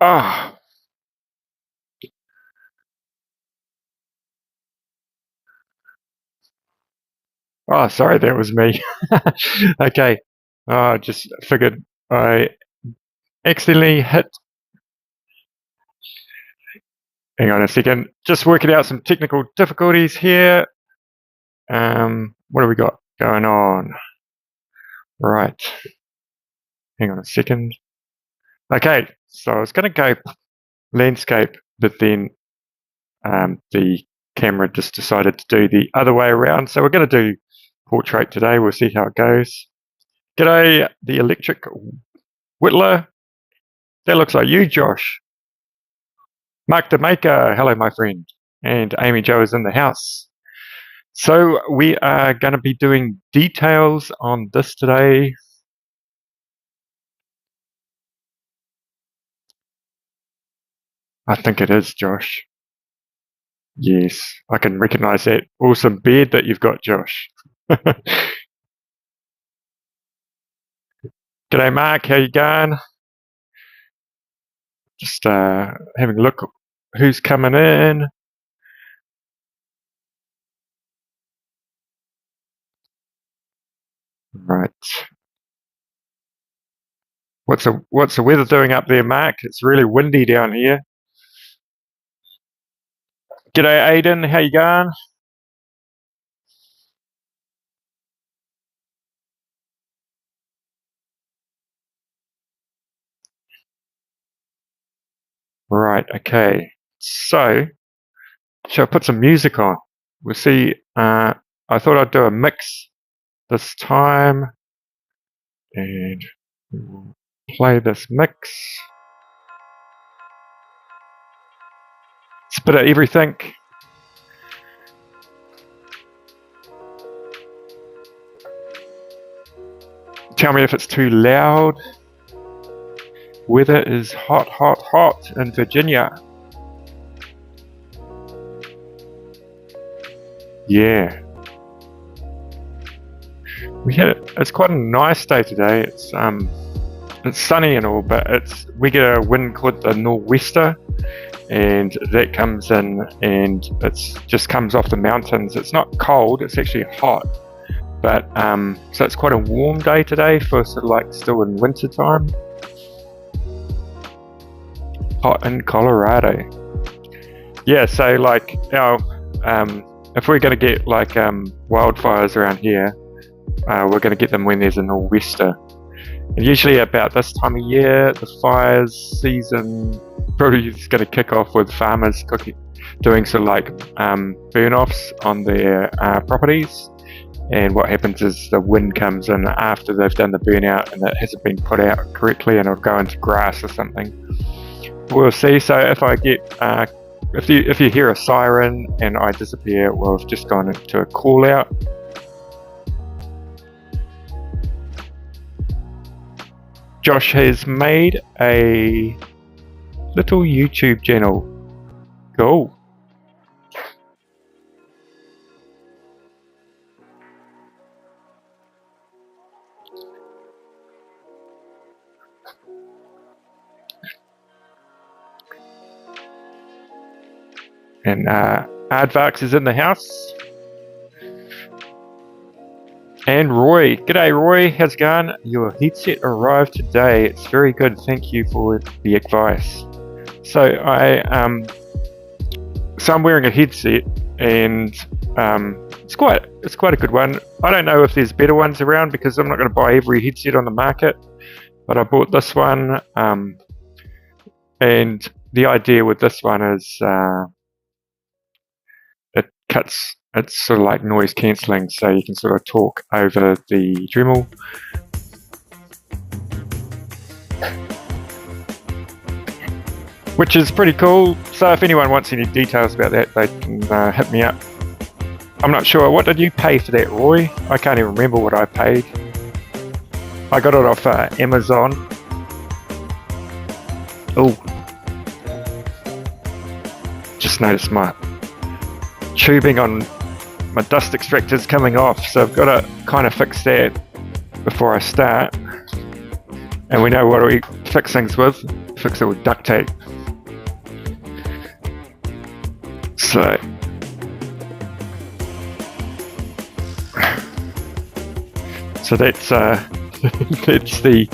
Ah, oh, sorry, that was me. Okay. I just figured I accidentally hit. Hang on a second. Just working out some technical difficulties here. What do we got going on? Right. Hang on a second. Okay. So I was going to go landscape, but then the camera just decided to do the other way around. So we're going to do portrait today. We'll see how it goes. G'day, the electric whittler. That looks like you, Josh. Mark the Maker. Hello, my friend. And Amy Jo is in the house. So we are going to be doing details on this today. I think it is, Josh. Yes, I can recognize that awesome beard that you've got, Josh. G'day, Mark. How you going? Just having a look who's coming in. Right. What's the weather doing up there, Mark? It's really windy down here. G'day, Aiden. How you going? Right. Okay. So, shall I put some music on? We'll see. I thought I'd do a mix this time, and we'll play this mix. It's a bit of everything. Tell me if it's too loud. Weather is hot, hot, hot in Virginia. Yeah. It's quite a nice day today. It's sunny and all, but we get a wind called the nor'wester, and that comes in and it just comes off the mountains. It's not cold, it's actually hot. But so it's quite a warm day today for sort of like still in winter time. Hot in Colorado. Yeah, so like if we're going to get like wildfires around here, we're going to get them when there's a nor'wester. And usually about this time of year, the fires season probably is going to kick off with farmers doing sort of like burn-offs on their properties. And what happens is the wind comes in after they've done the burnout and it hasn't been put out correctly, and it'll go into grass or something. We'll see. So if I get if you hear a siren and I disappear, well, I've just gone into a call out. Josh has made a little YouTube channel. Cool. And Aardvarks is in the house. And Roy. G'day, Roy. How's it going? Your headset arrived today. It's very good. Thank you for the advice. So I'm wearing a headset, and it's quite a good one. I don't know if there's better ones around because I'm not going to buy every headset on the market, but I bought this one. And the idea with this one is it's sort of like noise cancelling, so you can sort of talk over the Dremel. Which is pretty cool. So if anyone wants any details about that, they can hit me up. I'm not sure. What did you pay for that, Roy? I can't even remember what I paid. I got it off Amazon. Oh. Just noticed my tubing on my dust extractor's coming off, so I've got to kind of fix that before I start. And we know what we fix things with: fix it with duct tape. So that's that's the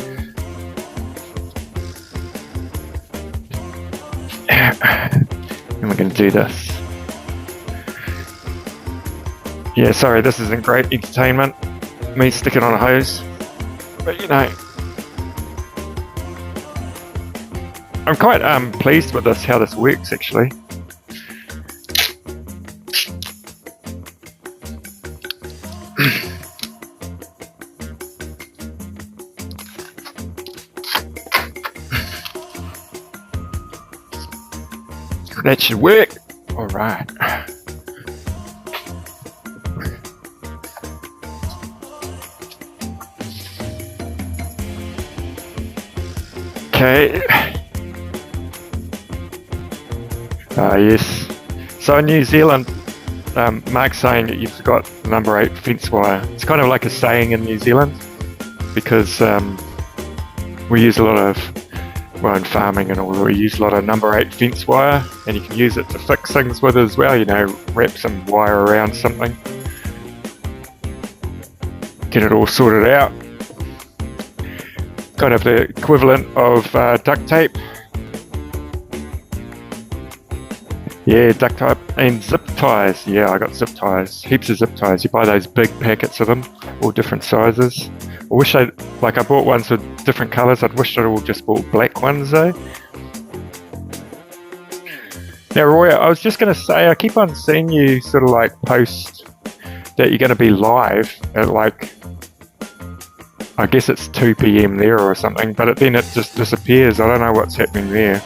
and we're going to do this. Yeah, sorry, this isn't great entertainment, me sticking on a hose, but you know, I'm quite pleased with this, how this works actually. That should work. All right. Okay. Yes. So in New Zealand, Mark's saying that you forgot the number 8 fence wire. It's kind of like a saying in New Zealand because we use a lot of, well, in farming and all, we use a lot of number 8 fence wire, and you can use it to fix things with as well, you know, wrap some wire around something, get it all sorted out. Kind of the equivalent of duct tape. Yeah, duct tape and zip ties. Yeah, I got zip ties, heaps of zip ties. You buy those big packets of them, all different sizes. I wish I bought ones with different colours. I'd wish I'd all just bought black ones though. Now Roy, I was just going to say, I keep on seeing you sort of like post that you're going to be live at like, I guess it's 2 PM there or something, but then it just disappears. I don't know what's happening there.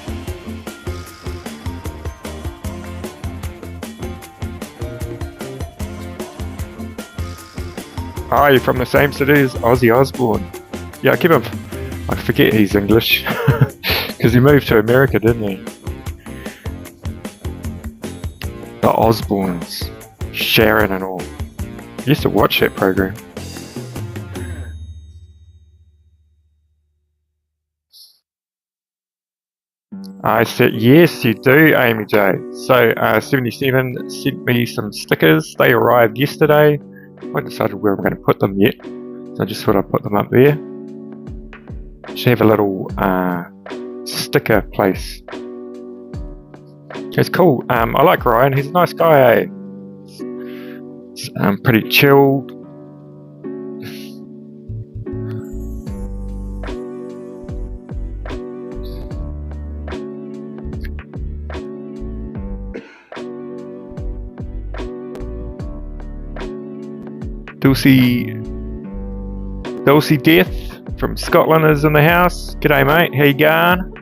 Oh, you're from the same city as Ozzy Osbourne. Yeah, I forget he's English. Because he moved to America, didn't he? The Osbournes. Sharon and all. I used to watch that program. I said, yes, you do, Amy J. So, 77 sent me some stickers. They arrived yesterday. I haven't decided where I'm going to put them yet, so I just thought I'd put them up there. Should have a little sticker place. It's cool. I like Ryan. He's a nice guy. It's, pretty chilled. Dulcie Death from Scotland is in the house. G'day mate, how you going?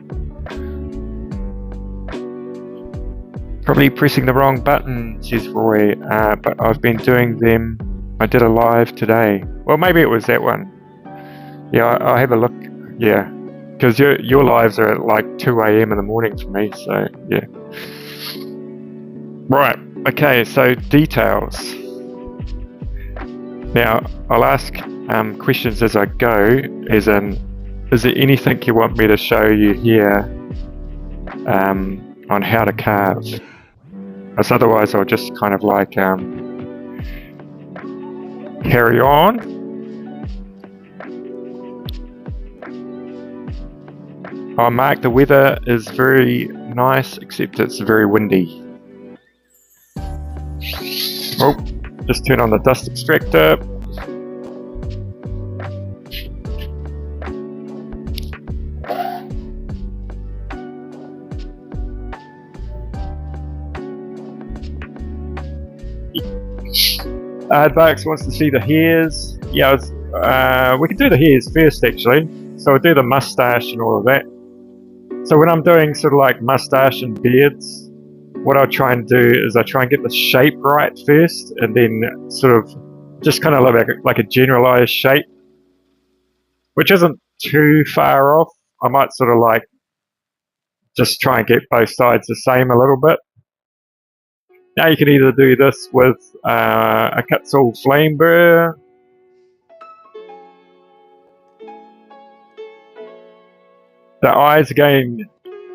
Probably pressing the wrong button, says Roy, but I've been doing them. I did a live today. Well, maybe it was that one. Yeah, I'll have a look. Yeah, because your lives are at like 2 AM in the morning for me, so yeah. Right, okay, so details. Now, I'll ask questions as I go, as in, is there anything you want me to show you here on how to carve? As otherwise I'll just kind of like carry on. Oh, Mark, the weather is very nice, except it's very windy. Oh. Just turn on the dust extractor. Advax wants to see the hairs. Yeah, we can do the hairs first actually. So we'll do the mustache and all of that. So when I'm doing sort of like mustache and beards, what I'll try and do is I try and get the shape right first, and then sort of just kind of like a generalized shape, which isn't too far off. I might sort of like just try and get both sides the same a little bit. Now you can either do this with a Kutzall flame burr, The eyes again.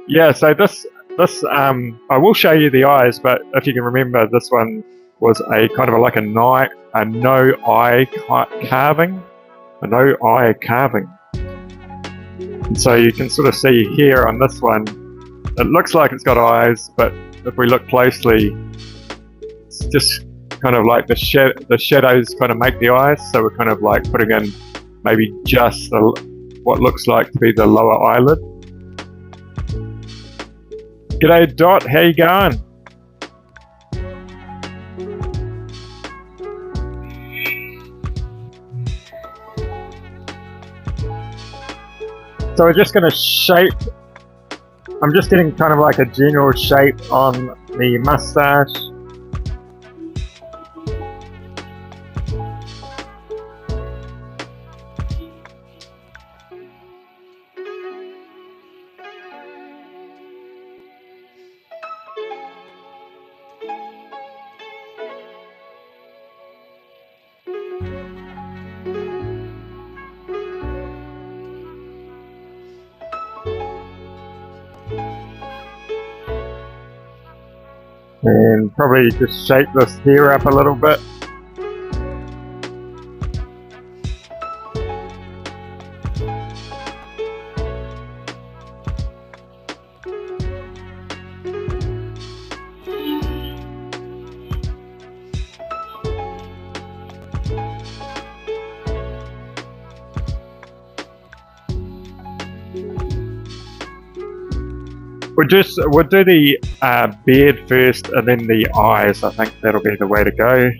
Yeah, so this I will show you the eyes, but if you can remember, this one was a kind of like a no eye carving. A no eye carving. And so you can sort of see here on this one, it looks like it's got eyes, but if we look closely, it's just kind of like the shadows kind of make the eyes, so we're kind of like putting in maybe just what looks like to be the lower eyelid. G'day Dot, how you going? So we're just going to shape, I'm just getting kind of like a general shape on the mustache. And probably just shape this hair up a little bit. We'll do the beard first and then the eyes. I think that'll be the way to go.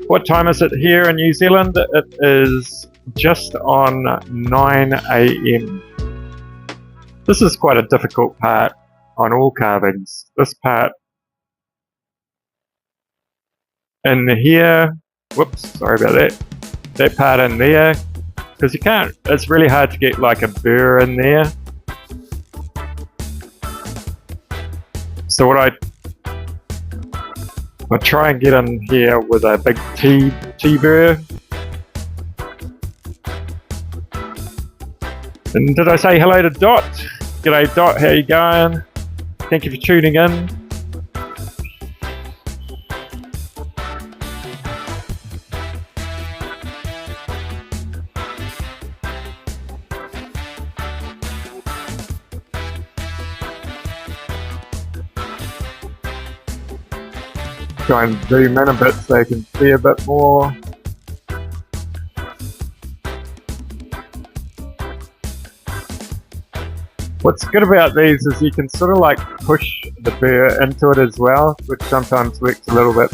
What time is it here in New Zealand? It is just on 9 AM. This is quite a difficult part on all carvings. This part in here, whoops, sorry about that. That part in there, because you can't, it's really hard to get like a burr in there. So what I try and get in here with a big T-burr. And did I say hello to Dot? G'day Dot, how you going? Thank you for tuning in. Try and zoom in a bit so you can see a bit more. What's good about these is you can sort of like push the burr into it as well, which sometimes works a little bit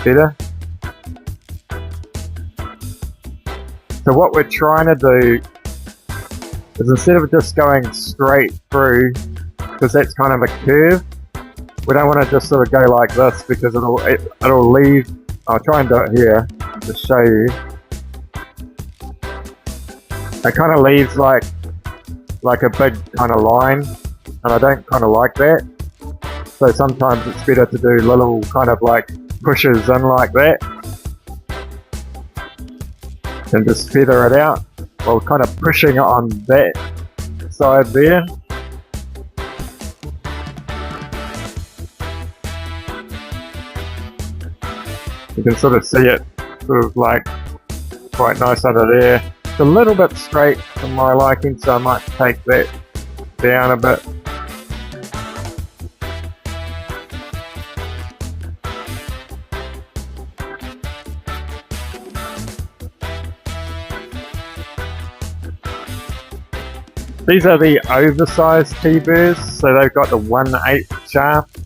better. So what we're trying to do is, instead of just going straight through, because that's kind of a curve, we don't want to just sort of go like this, because it'll leave. I'll try and do it here to show you. It kind of leaves like a big kind of line, and I don't kind of like that. So sometimes it's better to do little kind of like pushes in like that, and just feather it out while kind of pushing it on that side there. You can sort of see it sort of like quite nice under there. It's a little bit straight for my liking, so I might take that down a bit. These are the oversized T-burrs, so they've got the 1/8 shaft.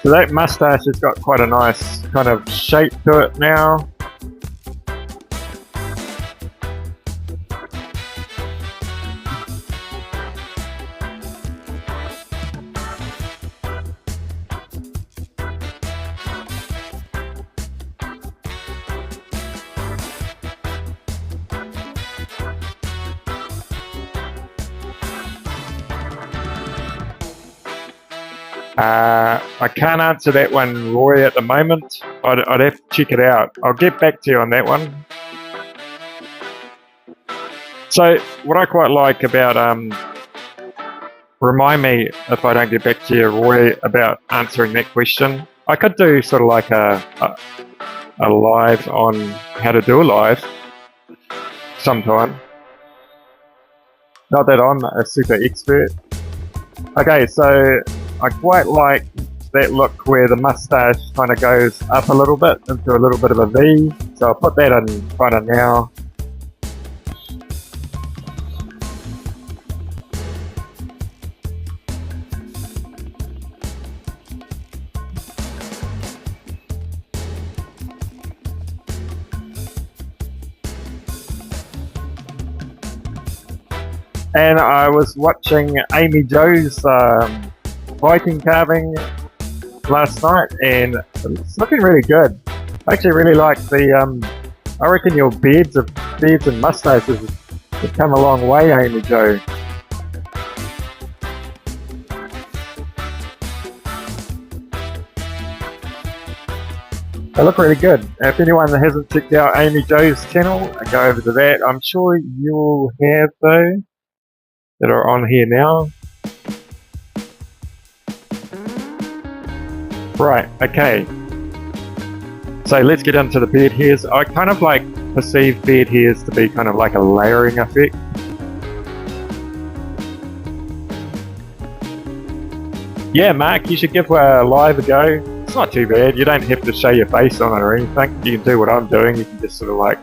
So that mustache has got quite a nice kind of shape to it now. I can't answer that one, Roy, at the moment. I'd have to check it out. I'll get back to you on that one. So, what I quite like about remind me if I don't get back to you, Roy, about answering that question. I could do sort of like a live on how to do a live sometime. Not that I'm a super expert. Okay, so I quite like that look where the mustache kind of goes up a little bit into a little bit of a V. So I'll put that in kind of now. And I was watching Amy Jo's Viking carving last night, and it's looking really good. I actually really like the. I reckon your beards and mustaches have come a long way, Amy Jo. They look really good. If anyone hasn't checked out Amy Jo's channel, go over to that. I'm sure you'll have though that are on here now. Right, okay. So let's get into the beard hairs. I kind of like perceive beard hairs to be kind of like a layering effect. Yeah, Mark, you should give live a go. It's not too bad. You don't have to show your face on it or anything. You can do what I'm doing. You can just sort of like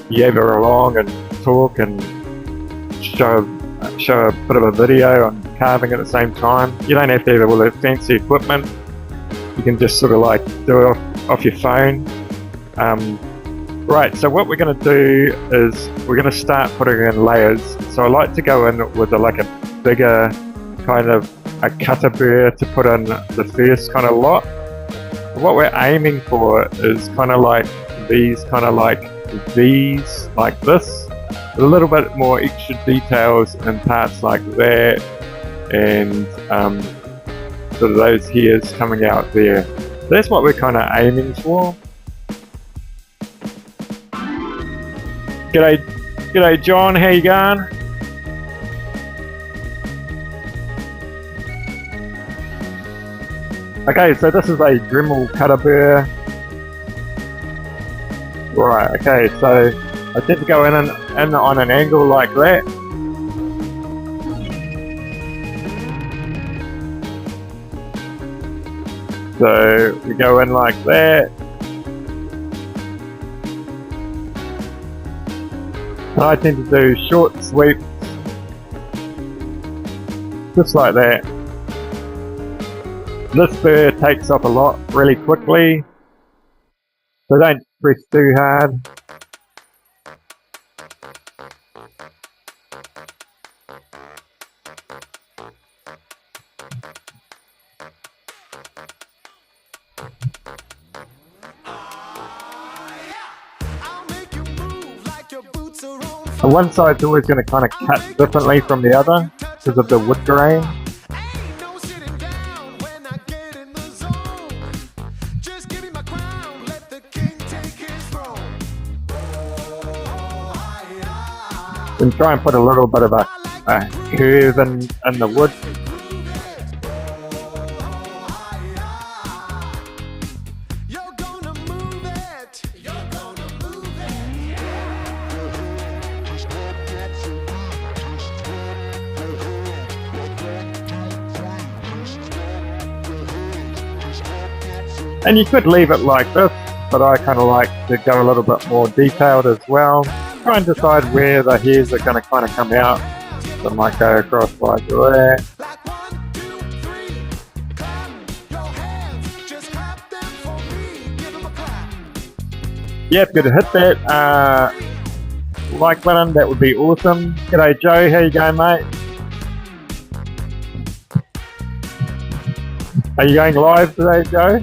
yabber along and talk and show a bit of a video on carving at the same time. You don't have to have all that fancy equipment. You can just sort of like do it off your phone. Right, so what we're going to do is we're going to start putting in layers. So I like to go in with like a bigger kind of a cutter burr to put in the first kind of lot. What we're aiming for is kind of like these V's like this. A little bit more extra details in parts like that, and sort of those hairs coming out there. That's what we're kind of aiming for. G'day John, how you going? Okay, so this is a Dremel cutter burr. Right, okay, so I tend to go in on an angle like that. So we go in like that. And I tend to do short sweeps, just like that. This burr takes off a lot really quickly, so don't press too hard. And one side's always going to kind of cut differently from the other because of the wood grain. And try and put a little bit of a curve in the wood. And you could leave it like this, but I kind of like to go a little bit more detailed as well. Try and decide where the hairs are going to kind of come out. So I might go across like that. Yeah, if you could hit that like button, that would be awesome. G'day Joe, how you going, mate? Are you going live today, Joe?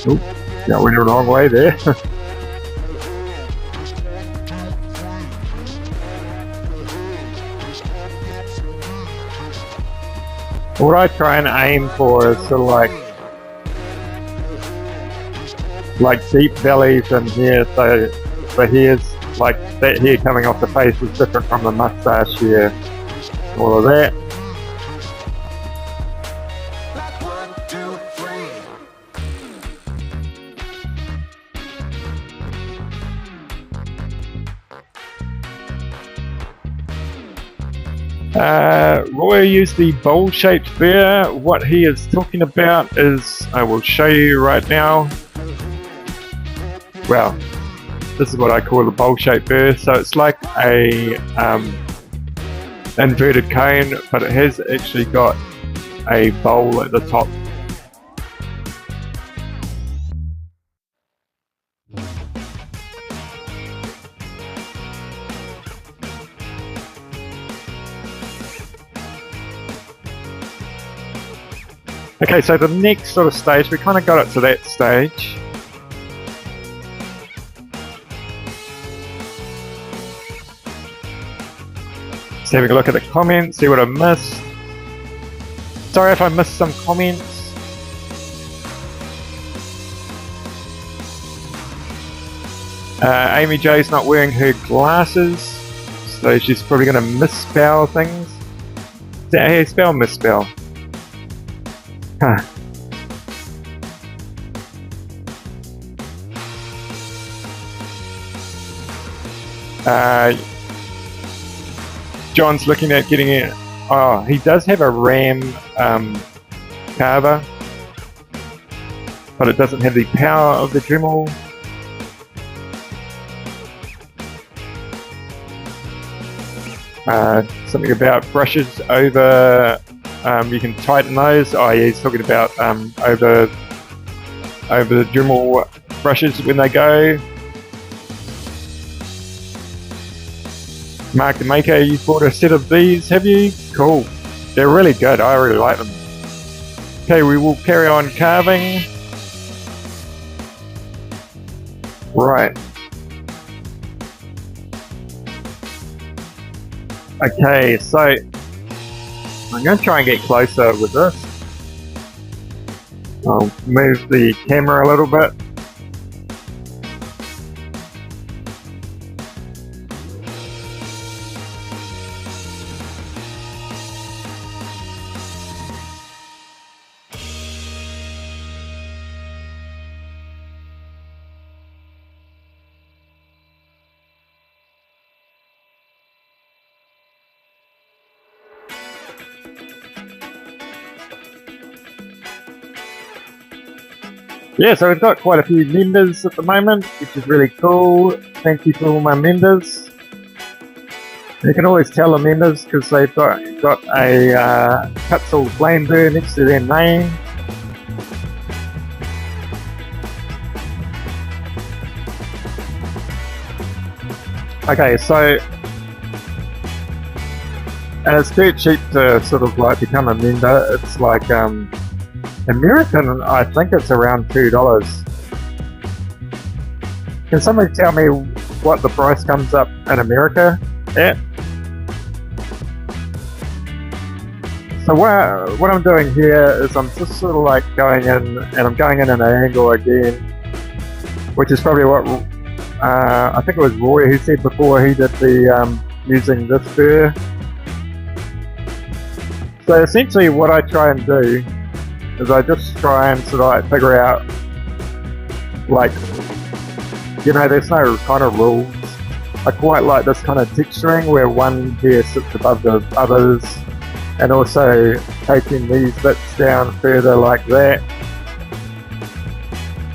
Oops, yeah, went the wrong way there. What I try and aim for is sort of like deep valleys in here, so the hair's like that hair coming off the face is different from the mustache here. All of that. Roy used the bowl-shaped burr. What he is talking about is, I will show you right now. Well, this is what I call the bowl-shaped burr. So it's like a inverted cone, but it has actually got a bowl at the top. Okay, so the next sort of stage, we kind of got it to that stage. Just having a look at the comments, see what I missed. Sorry if I missed some comments. Amy J's not wearing her glasses, so she's probably going to misspell things. Is that how you spell misspell? Huh. John's looking at getting it. Oh, he does have a RAM carver, but it doesn't have the power of the Dremel. Something about brushes over. You can tighten those. Oh yeah, he's talking about over the Dremel brushes when they go. Mark the Maker, you bought a set of these, have you? Cool. They're really good. I really like them. Okay, we will carry on carving. Right. Okay, so I'm going to try and get closer with this. I'll move the camera a little bit. Yeah, so we've got quite a few members at the moment, which is really cool. Thank you for all my members. You can always tell the members because they've got a Cutzel flame burr next to their name. Okay, so and it's dirt cheap to sort of like become a member. It's like American, I think it's around $2. Can somebody tell me what the price comes up in America at? So what I'm doing here is I'm just sort of like going in, and I'm going in an angle again, which is probably what I think it was Roy who said before he did the using this burr. So essentially what I try and do is I just try and sort of like figure out, like, you know, there's no kind of rules. I quite like this kind of texturing where one hair sits above the others, and also taking these bits down further like that.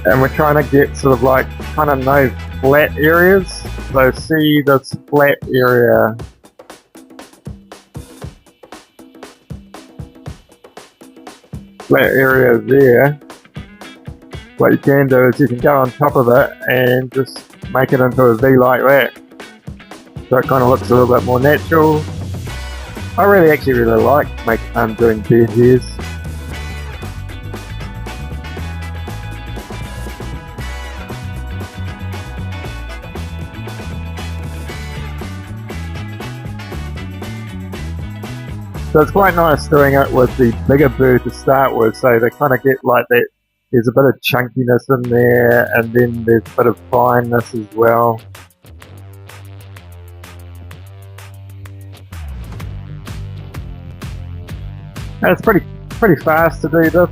And we're trying to get sort of like kind of no flat areas. So see this flat area. Flat area there. What you can do is you can go on top of it and just make it into a V like that. So it kind of looks a little bit more natural. I actually really like doing beard hairs. So it's quite nice doing it with the bigger bird to start with, so they kind of get like that, there's a bit of chunkiness in there, and then there's a bit of fineness as well. And it's pretty fast to do this.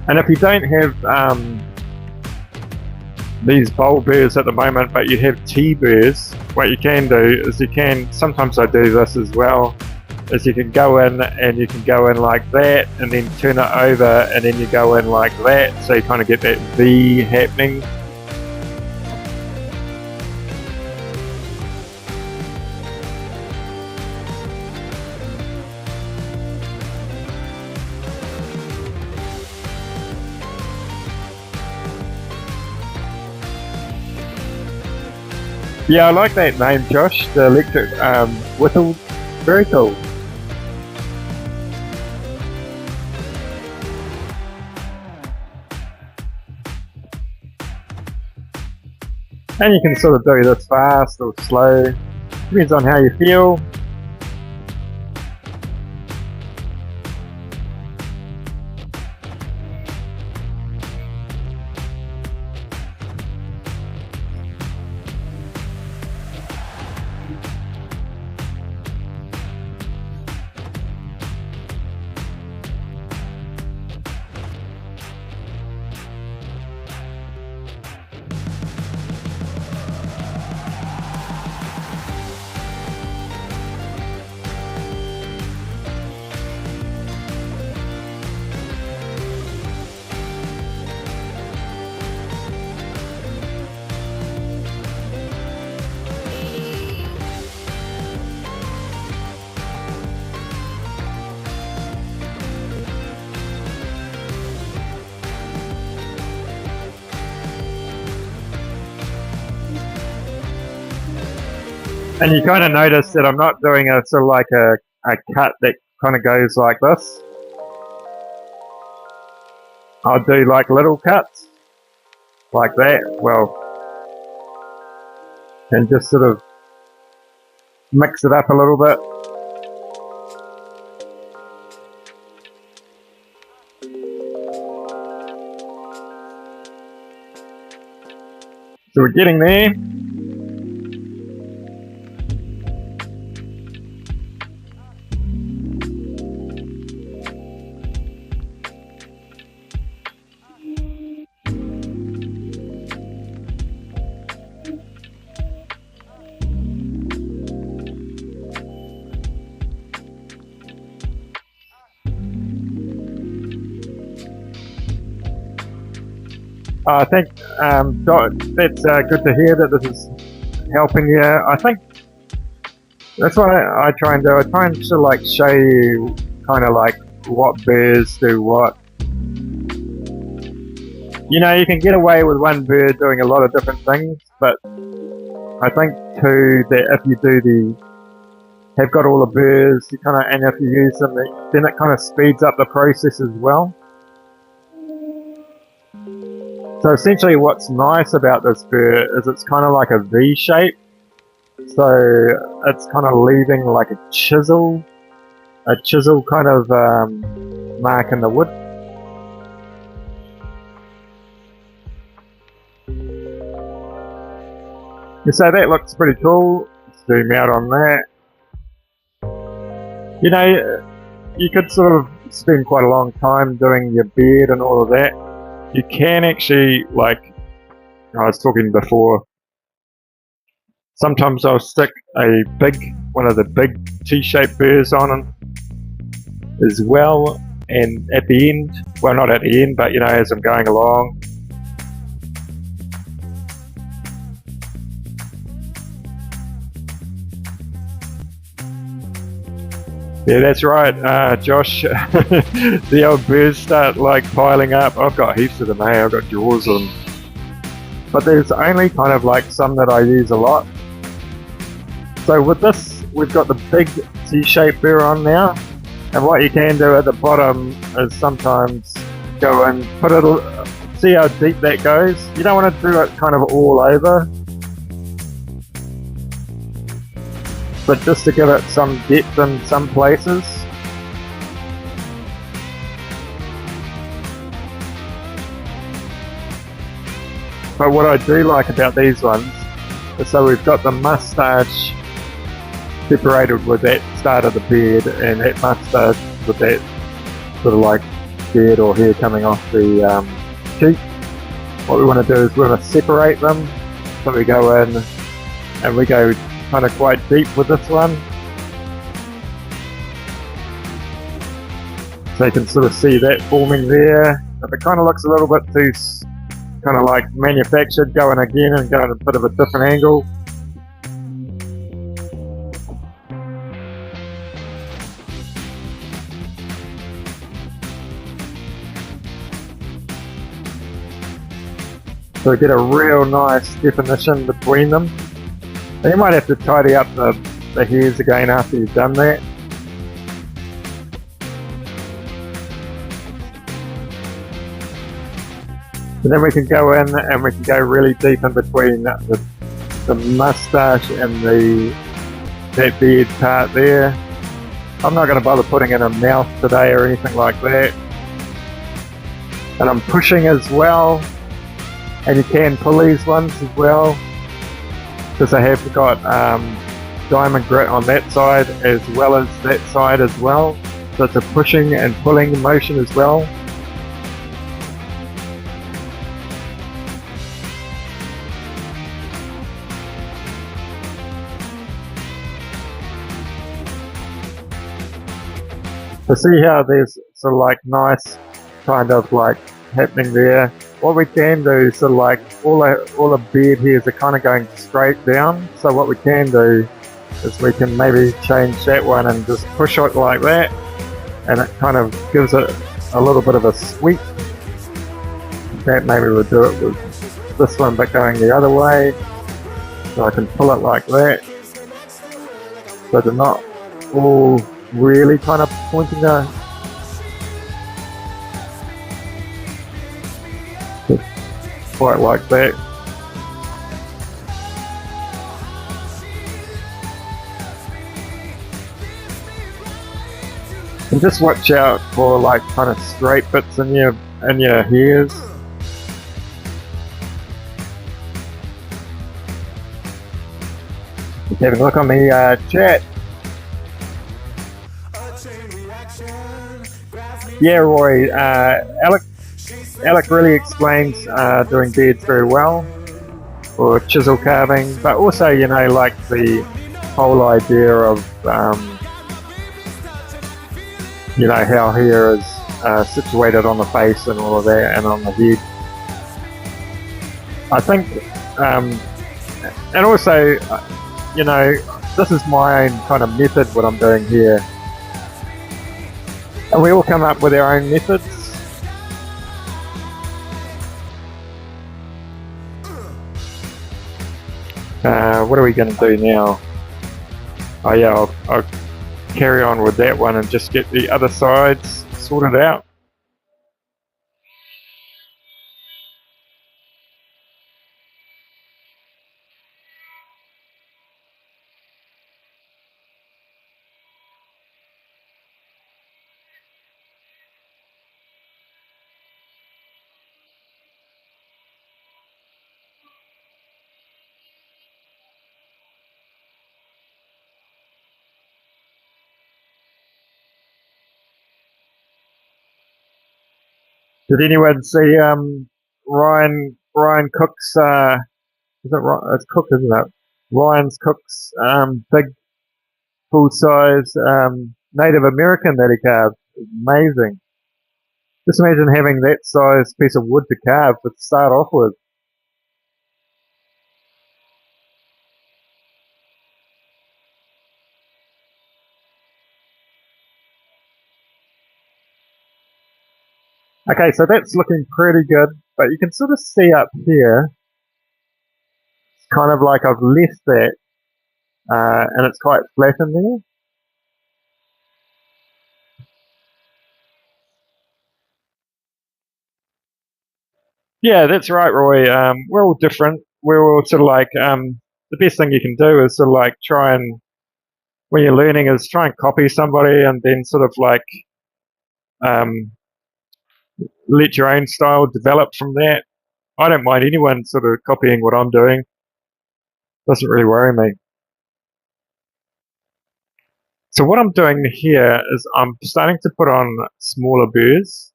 And if you don't have these bowl burrs at the moment, but you have T-burrs, what you can do is sometimes I do this as well, is you can go in and you can go in like that and then turn it over and then you go in like that, so you kind of get that V happening. Yeah, I like that name, Josh, the electric whistle. Very cool. And you can sort of do this fast or slow, depends on how you feel. And you kind of notice that I'm not doing a sort of like a cut that kind of goes like this. I'll do like little cuts, like that, well, and just sort of mix it up a little bit. So we're getting there. I think that's good to hear that this is helping you. I think that's what I try and do. I try and sort of like show you kind of like what burrs do what. You know, you can get away with one burr doing a lot of different things, but I think too that if you do have got all the burrs, you kind of, and if you use them, then it kind of speeds up the process as well. So essentially what's nice about this burr is it's kind of like a V shape. So it's kind of leaving like a chisel kind of mark in the wood. So that looks pretty cool. Zoom out on that. You know, you could sort of spend quite a long time doing your beard and all of that. You can actually, like I was talking before, sometimes I'll stick one of the big T-shaped burrs on as well, and at the end, well not at the end, but you know, as I'm going along. Yeah, that's right, Josh. The old burrs start like piling up. I've got heaps of them, hey, I've got drawers of them. But there's only kind of like some that I use a lot. So with this, we've got the big T-shaped burr on now. And what you can do at the bottom is sometimes go in, put it, see how deep that goes. You don't want to do it kind of all over, but just to give it some depth in some places. But what I do like about these ones is so we've got the mustache separated with that start of the beard, and that mustache with that sort of like beard or hair coming off the cheek. What we want to do is we want to separate them, so we go in and we go kind of quite deep with this one, so you can sort of see that forming there. If it kind of looks a little bit too kind of like manufactured, going again and going a bit of a different angle. So we get a real nice definition between them. And you might have to tidy up the hairs again after you've done that. And then we can go in and we can go really deep in between the mustache and that beard part there. I'm not going to bother putting in a mouth today or anything like that. And I'm pushing as well. And you can pull these ones as well, because I have got diamond grit on that side as well as that side as well. So it's a pushing and pulling motion as well. So see how there's sort of like nice kind of like happening there. What we can do is sort of like all the beard hairs are kind of going straight down. So what we can do is we can maybe change that one and just push it like that, and it kind of gives it a little bit of a sweep. That maybe we'll do it with this one but going the other way. So I can pull it like that. So they're not all really kind of pointing the quite like that. And just watch out for like kind of straight bits in your hairs. Have a look on the chat. Yeah, Roy. Alec really explains doing beards very well, or chisel carving, but also, you know, like the whole idea of, you know, how hair is situated on the face and all of that, and on the head. I think, and also, you know, this is my own kind of method, what I'm doing here. And we all come up with our own methods. What are we going to do now? Oh yeah, I'll carry on with that one and just get the other sides sorted out. Did anyone see Ryan Cook's is it Ryan? It's Cook, isn't it? Ryan Cook's big full size Native American that he carved? Amazing. Just imagine having that size piece of wood to carve to start off with. Okay, so that's looking pretty good, but you can sort of see up here, it's kind of like I've left that, and it's quite flat in there. Yeah, that's right, Roy. We're all different. We're all sort of like the best thing you can do is sort of like try and when you're learning is try and copy somebody and then sort of like um, let your own style develop from that. I don't mind anyone sort of copying what I'm doing. Doesn't really worry me. So what I'm doing here is I'm starting to put on smaller burrs.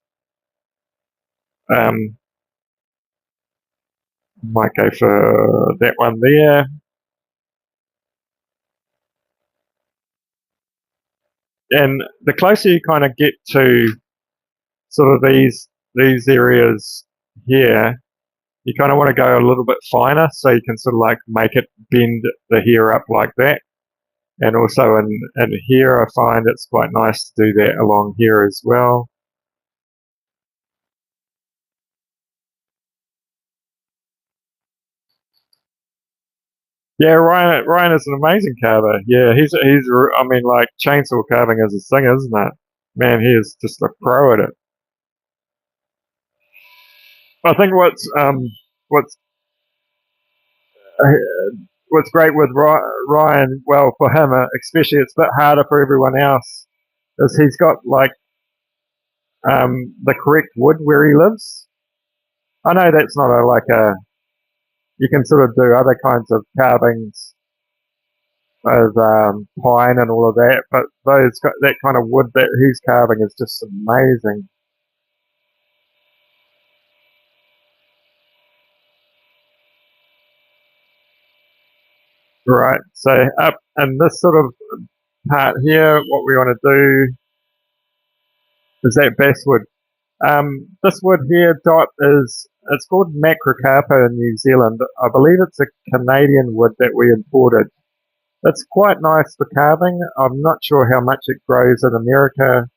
Might go for that one there. And the closer you kind of get to sort of these areas here, you kind of want to go a little bit finer so you can sort of like make it bend the hair up like that. And also in here, I find it's quite nice to do that along here as well. Yeah, Ryan is an amazing carver. Yeah, he's I mean, like chainsaw carving as a thing, isn't it? Man, he is just a pro at it. I think what's uh, what's great with Ryan, well, for him, especially, it's a bit harder for everyone else, is he's got like the correct wood where he lives. I know that's not a like a you can sort of do other kinds of carvings with pine and all of that, but that kind of wood that he's carving is just amazing. Right, so up in this sort of part here, what we want to do is that basswood. This wood here, Dot, it's called Macrocarpa in New Zealand. I believe it's a Canadian wood that we imported. It's quite nice for carving. I'm not sure how much it grows in America.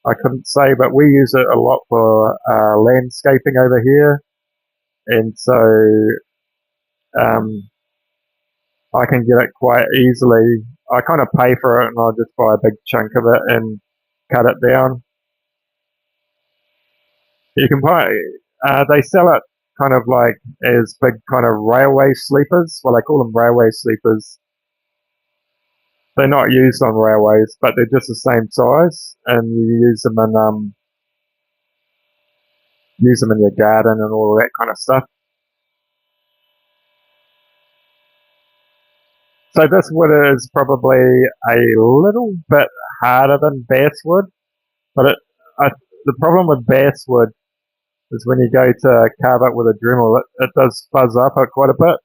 I couldn't say, but we use it a lot for landscaping over here, and so um, I can get it quite easily. I kind of pay for it, and I'll just buy a big chunk of it and cut it down. You can buy. They sell it kind of like as big kind of railway sleepers. Well, they call them railway sleepers. They're not used on railways, but they're just the same size, and you use them in your garden and all of that kind of stuff. So this wood is probably a little bit harder than basswood, but the problem with basswood is when you go to carve it with a Dremel, it does fuzz up quite a bit.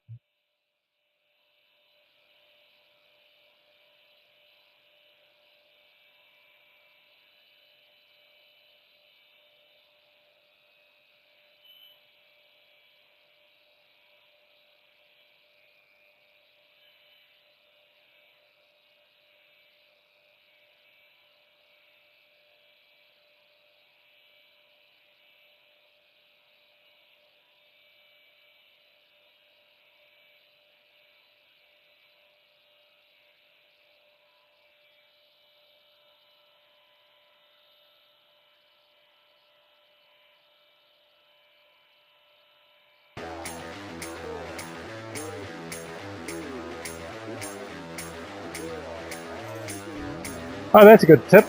Oh, that's a good tip.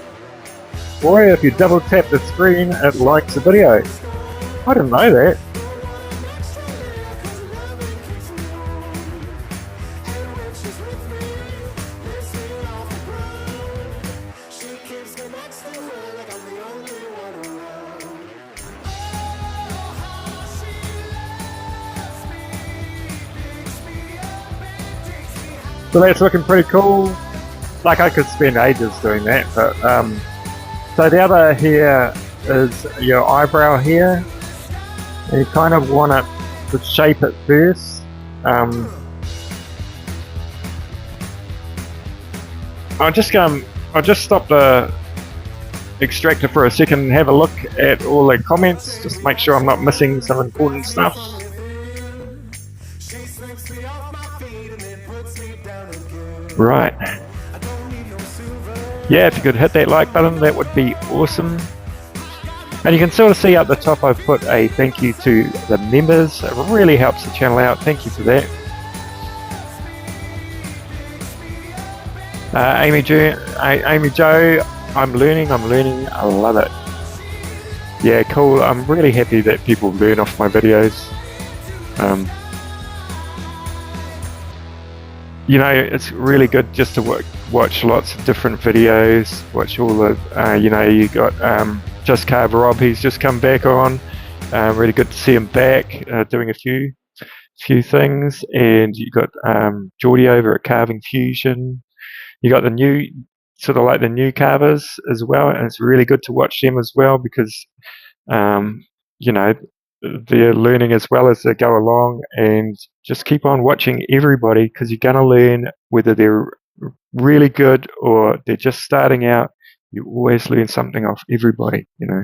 Boy, if you double tap the screen, it likes the video. I didn't know that. So that's looking pretty cool. Like I could spend ages doing that, but so the other here is your eyebrow here. And you kind of want it to shape it first. I'll just stop the extractor for a second and have a look at all the comments, just make sure I'm not missing some important stuff. Right. Yeah, if you could hit that like button, that would be awesome. And you can sort of see up the top I've put a thank you to the members. It really helps the channel out. Thank you for that. Amy Jo, I'm learning, I love it. Yeah, cool. I'm really happy that people learn off my videos. You know, it's really good just to watch lots of different videos, watch all the, you know, you got Just Carve Rob, he's just come back on. Really good to see him back, doing a few things. And you got Geordie over at Carving Fusion. You got the new, sort of like the new carvers as well, and it's really good to watch them as well because, you know, they're learning as well as they go along, and just keep on watching everybody because you're going to learn whether they're really good or they're just starting out. You always learn something off everybody, you know.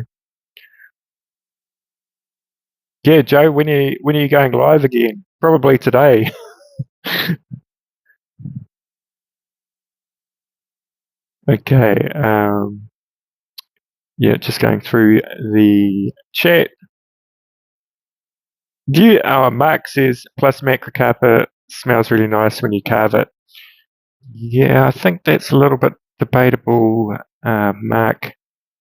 Yeah, Joe, when are you going live again? Probably today. Okay. Yeah, just going through the chat. Mark says, plus macrocarpa smells really nice when you carve it. Yeah, I think that's a little bit debatable, Mark.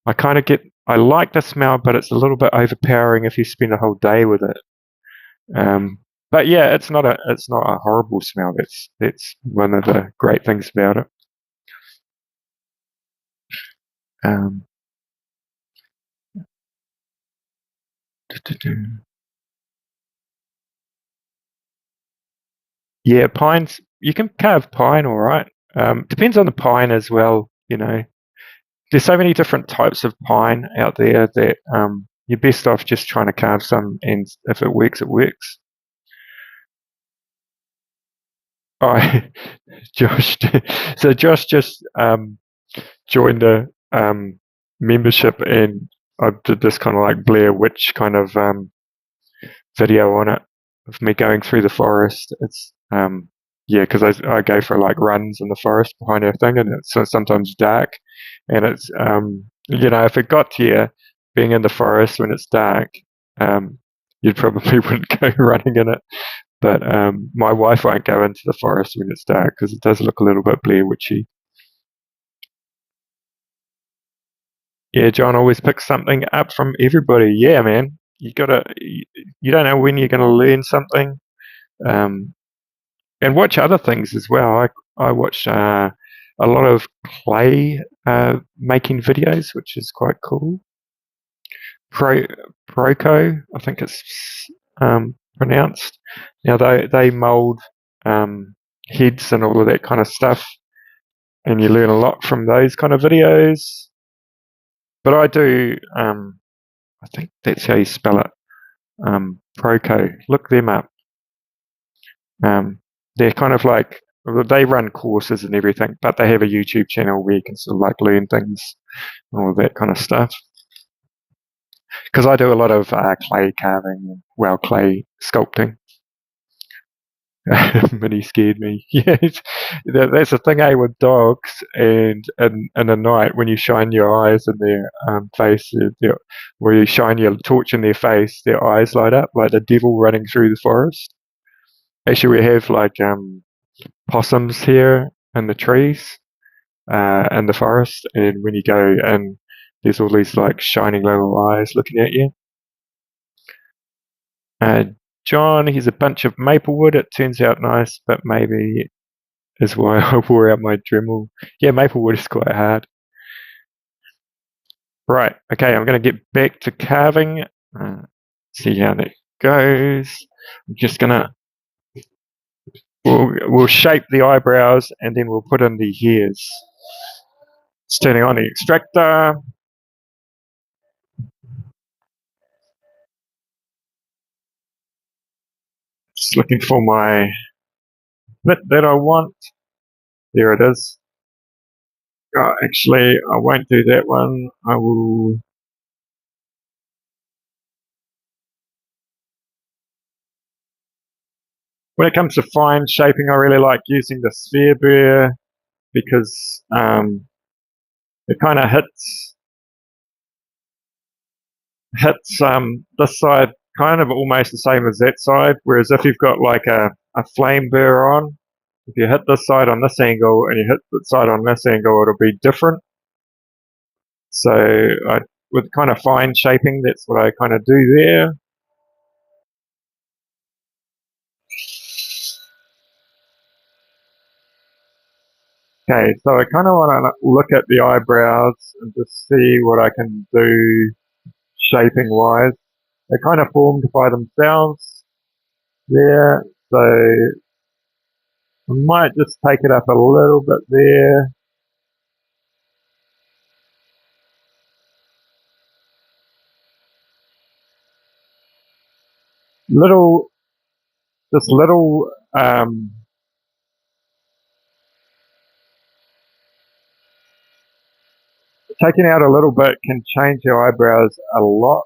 I like the smell, but it's a little bit overpowering if you spend a whole day with it. But yeah, it's not a horrible smell. That's one of the great things about it. Um, yeah, pines. You can carve pine, all right. Depends on the pine as well. You know, there's so many different types of pine out there that you're best off just trying to carve some, and if it works, it works. I Josh, so Josh just joined a membership, and I did this kind of like Blair Witch kind of video on it of me going through the forest. It's yeah, because I go for like runs in the forest behind our thing, and it's sometimes dark, and it's you know, if it got to you being in the forest when it's dark, you probably wouldn't go running in it. But my wife won't go into the forest when it's dark because it does look a little bit Blair Witchy. Yeah, John always picks something up from everybody. Yeah, man, you don't know when you're gonna learn something. Um, and watch other things as well. I watch a lot of clay making videos, which is quite cool. Proco, I think it's pronounced. Now they mold heads and all of that kind of stuff, and you learn a lot from those kind of videos. But I do, I think that's how you spell it. Proco. Look them up. They're kind of like, they run courses and everything, but they have a YouTube channel where you can sort of like learn things and all that kind of stuff. Because I do a lot of clay carving, well, clay sculpting. Minnie scared me. Yeah, that's the thing, with dogs, and in the night when you shine your eyes in their face, where you shine your torch in their face, their eyes light up like the devil running through the forest. Actually, we have like possums here in the trees, in the forest, and when you go in, there's all these like shining little eyes looking at you. Uh, John, here's a bunch of maple wood. It turns out nice, but maybe is why I wore out my Dremel. Yeah, maple wood is quite hard. Right, okay, I'm going to get back to carving. See how that goes. I'm just going to, we'll shape the eyebrows and then we'll put in the hairs. It's turning on the extractor. Just looking for my bit that I want. There it is. Actually, I won't do that one. I will. When it comes to fine shaping, I really like using the sphere burr because it kind of hits. hits this side kind of almost the same as that side, whereas if you've got like a flame burr on, if you hit this side on this angle and you hit the side on this angle, it'll be different. So with kind of fine shaping, that's what I kind of do there. Okay, so I kind of want to look at the eyebrows and just see what I can do shaping wise. They're kind of formed by themselves there, so I might just take it up a little bit there. Little, just little, taking out a little bit can change your eyebrows a lot.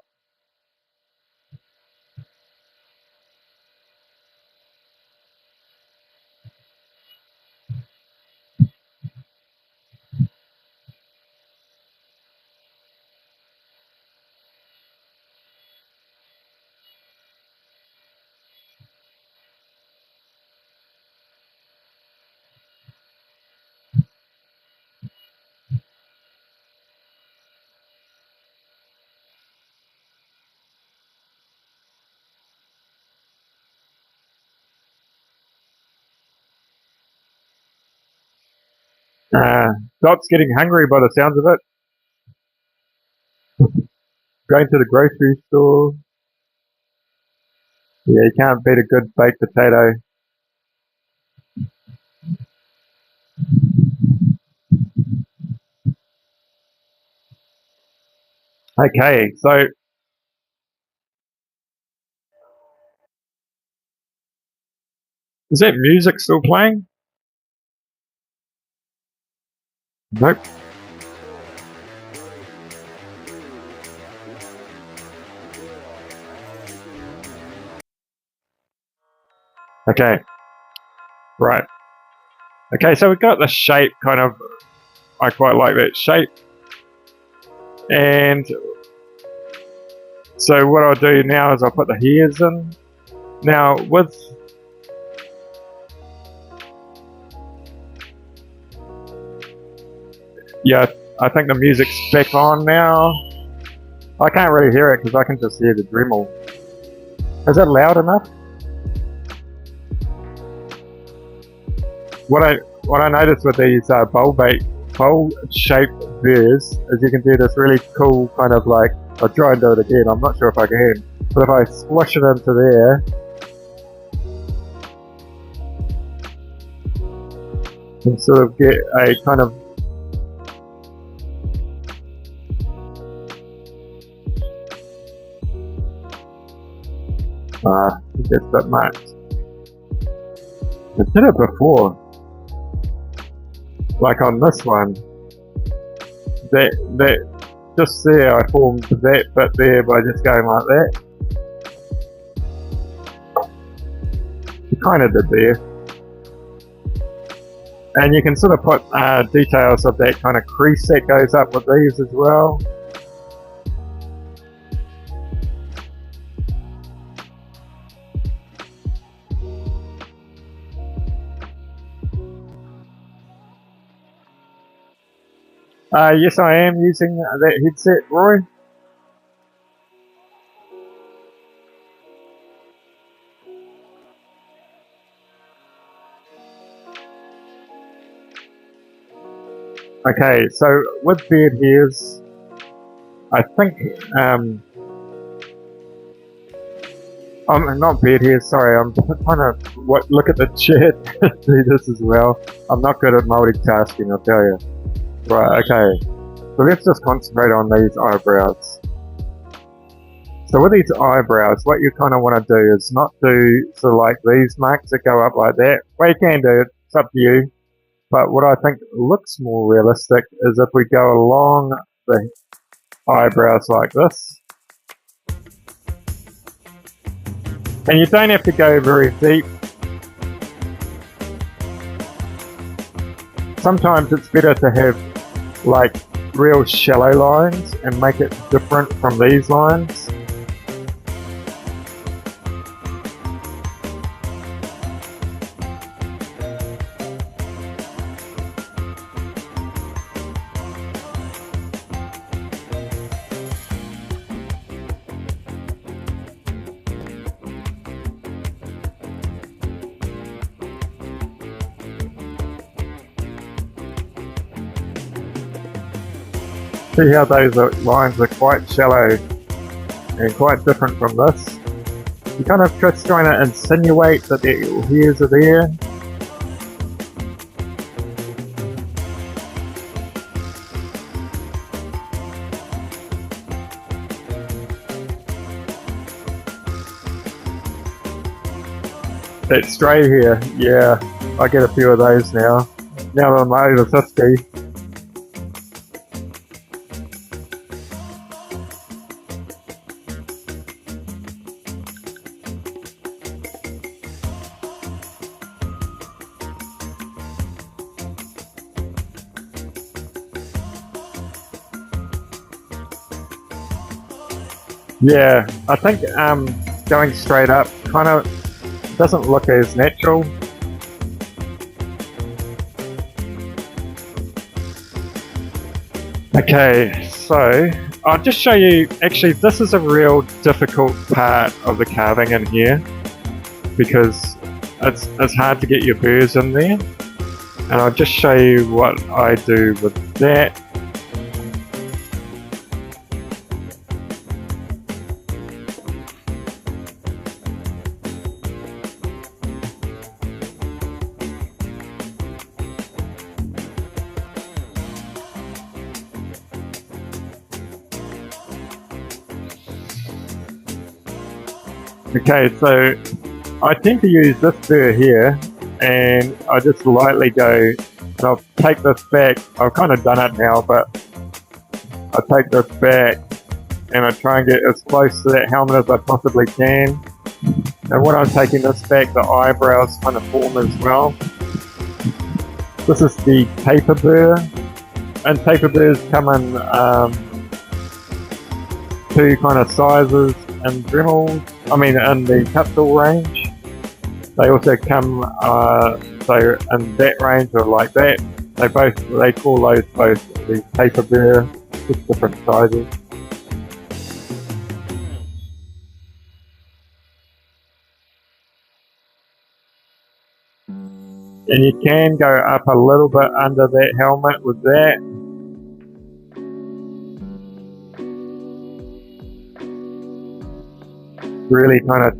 Dot's getting hungry by the sounds of it. Going to the grocery store. Yeah, you can't beat a good baked potato. Okay, so is that music still playing? Nope. Okay. Right. Okay, so we've got the shape kind of, I quite like that shape. And so what I'll do now is I'll put the hairs in. Now with, yeah, I think the music's back on now. I can't really hear it because I can just hear the Dremel. Is it loud enough? What I noticed with these bowl-shaped burrs is you can do this really cool kind of like, I'll try and do it again, I'm not sure if I can, but if I squish it into there, you can sort of get a kind of that's a bit much. I did it before. Like on this one, that just there I formed that bit there by just going like that. You kind of did there. And you can sort of put details of that kind of crease that goes up with these as well. Yes, I am using that headset, Roy. Okay, so with beard hairs, I think, I'm not beard hairs, sorry, I'm trying to look at the chat to do this as well. I'm not good at multitasking, I'll tell you. Right, okay. So let's just concentrate on these eyebrows. So with these eyebrows, what you kind of want to do is not do sort of like these marks that go up like that. Well, you can do it, it's up to you. But what I think looks more realistic is if we go along the eyebrows like this. And you don't have to go very deep. Sometimes it's better to have like real shallow lines and make it different from these lines. See how those lines are quite shallow and quite different from this? You're kind of just trying to insinuate that the hairs are there. That stray hair, yeah, I get a few of those now. Now that I'm over 50. Yeah, I think going straight up kind of doesn't look as natural. Okay, so I'll just show you, actually this is a real difficult part of the carving in here because it's hard to get your burrs in there, and I'll just show you what I do with that. Okay, so I tend to use this burr here, and I just lightly go, and I'll take this back. I've kind of done it now, but I take this back and I try and get as close to that helmet as I possibly can. And when I'm taking this back, the eyebrows kind of form as well. This is the taper burr, and taper burrs come in two kind of sizes and Dremels. I mean, in the cut tool range. They also come so in that range or like that. They call those both the taper burr, just different sizes. And you can go up a little bit under that helmet with that. Really kind of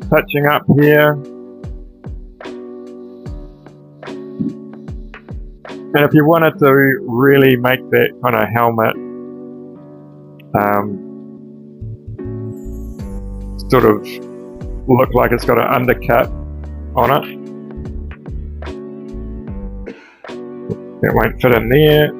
touching up here. And if you wanted to really make that kind of helmet sort of look like it's got an undercut on it, it won't fit in there.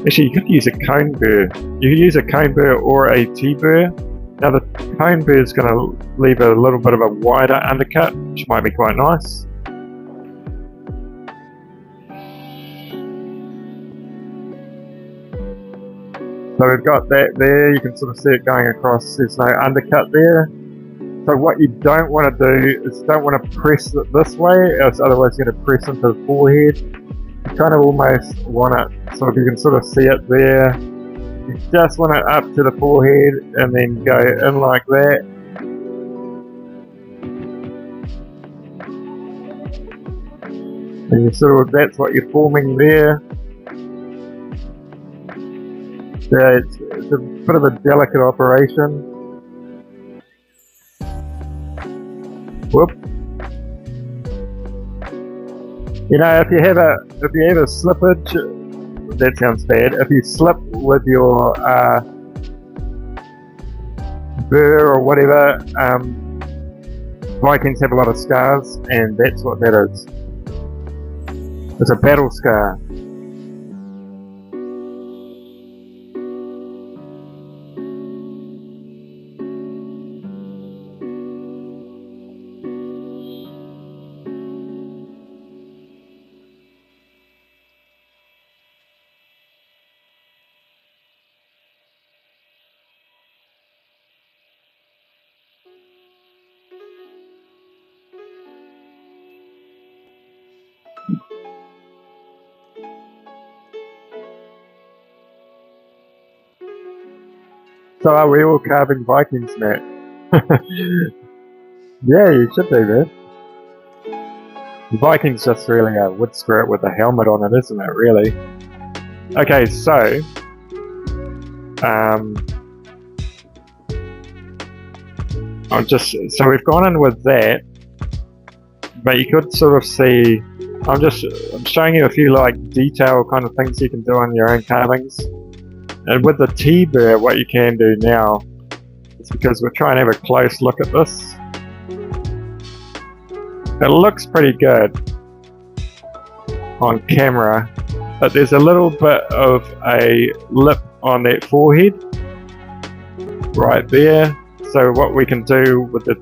Actually, you could use a cone burr. You could use a cone burr or a T-burr. Now the cone burr is going to leave a little bit of a wider undercut, which might be quite nice. So we've got that there, you can sort of see it going across, there's no undercut there. So what you don't want to do is don't want to press it this way, else otherwise you're going to press into the forehead. You kind of almost want it, so if you can sort of see it there, you just want it up to the forehead and then go in like that. And you sort of, that's what you're forming there. Yeah, it's a bit of a delicate operation. Whoop. You know, if you have a slippage, that sounds bad. If you slip with your burr or whatever, Vikings have a lot of scars, and that's what that is. It's a battle scar. So are we all carving Vikings, Matt? Yeah, you should do that. The Viking's just really a wood spirit with a helmet on it, isn't it, really? Okay, so so we've gone in with that, but you could sort of see, I'm showing you a few like detail kind of things you can do on your own carvings. And with the T-Bear, what you can do now is, because we're trying to have a close look at this, it looks pretty good on camera, but there's a little bit of a lip on that forehead right there. So what we can do with the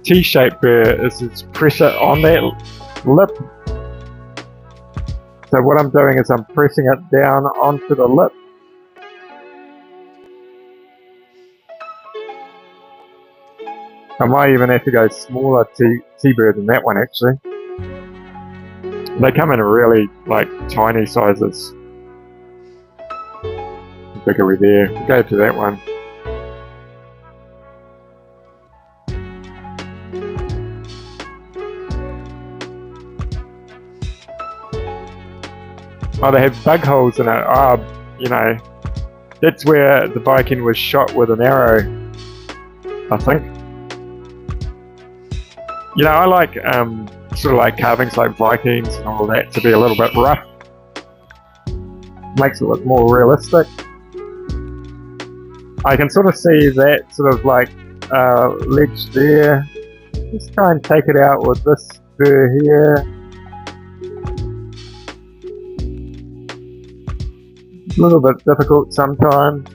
T-shaped bear is just press it on that lip. So what I'm doing is I'm pressing it down onto the lip. I might even have to go smaller T-bear than that one, actually. They come in really like tiny sizes. How big are we there? We'll go to that one. Oh, they have bug holes in it. You know, that's where the Viking was shot with an arrow, I think. You know, I like sort of like carvings like Vikings and all that to be a little bit rough. Makes it look more realistic. I can sort of see that sort of like ledge there. Just try and take it out with this fur here. A little bit difficult sometimes.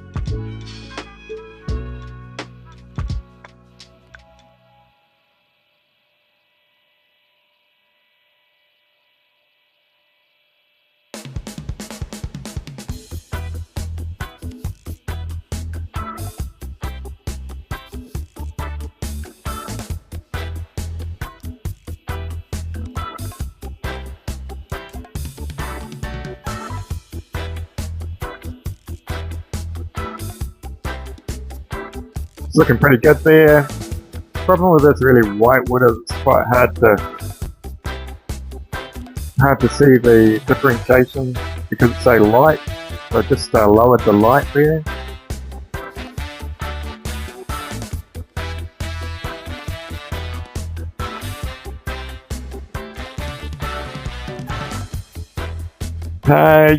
It's looking pretty good there. Problem with this really white wood is it's quite hard to see the differentiation because it's so light. So I just lowered the light there.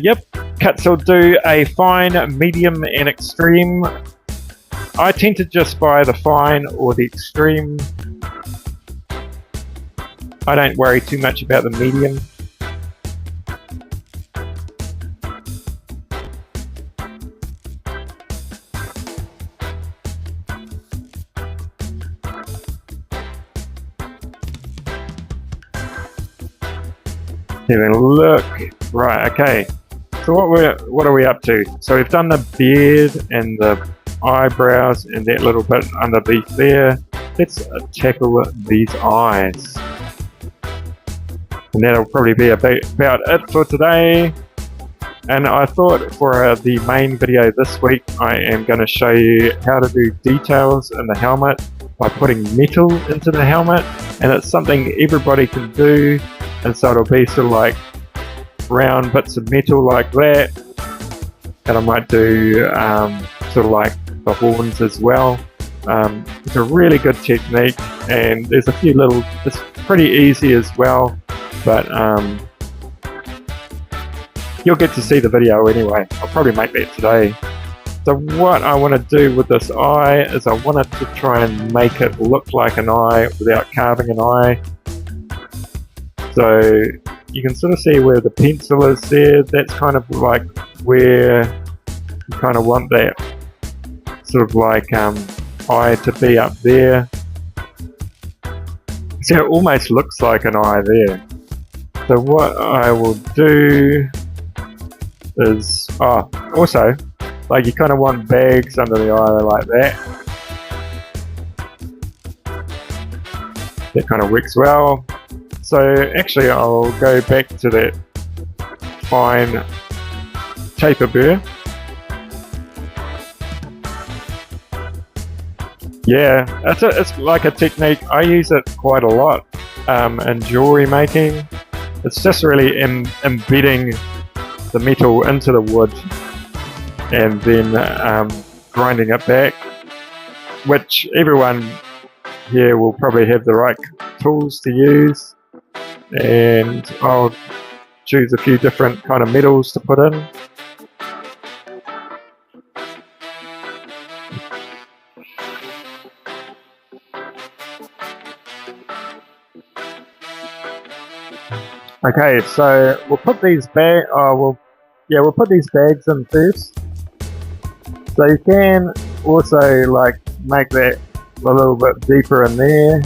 Yep, cuts will do a fine, medium and extreme. I tend to just buy the fine or the extreme. I don't worry too much about the medium. Having a look. Right, okay. So what are we up to? So we've done the beard and the eyebrows and that little bit underneath there. Let's tackle these eyes. And that'll probably be about it for today. And I thought for the main video this week, I am going to show you how to do details in the helmet by putting metal into the helmet. And it's something everybody can do. And so it'll be sort of like round bits of metal like that. And I might do sort of like the horns as well. It's a really good technique, and there's a few little, it's pretty easy as well, but you'll get to see the video anyway. I'll probably make that today. So what I want to do with this eye is I wanted to try and make it look like an eye without carving an eye. So you can sort of see where the pencil is there. That's kind of like where you kind of want that sort of like eye to be up there. So it almost looks like an eye there. So what I will do is, also, like you kind of want bags under the eye like that. That kind of works well. So actually I'll go back to that fine taper burr. Yeah, it's like a technique. I use it quite a lot in jewelry making. It's just really embedding the metal into the wood and then grinding it back, which everyone here will probably have the right tools to use, and I'll choose a few different kind of metals to put in. Okay, so we'll put these we'll put these bags in first. So you can also like make that a little bit deeper in there.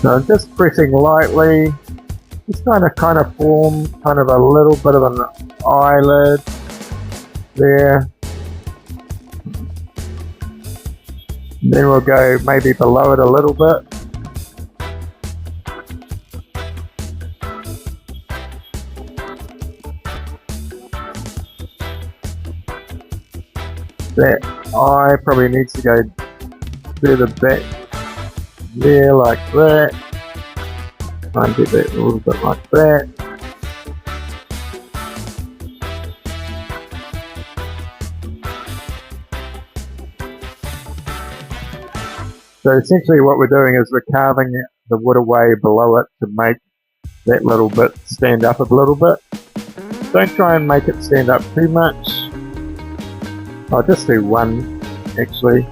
So I'm just pressing lightly, just kind of form kind of a little bit of an eyelid there. Then we'll go maybe below it a little bit. That eye probably needs to go further back there like that. Try and get that a little bit like that. So essentially what we're doing is we're carving the wood away below it to make that little bit stand up a little bit. Don't try and make it stand up too much. I'll just do one actually.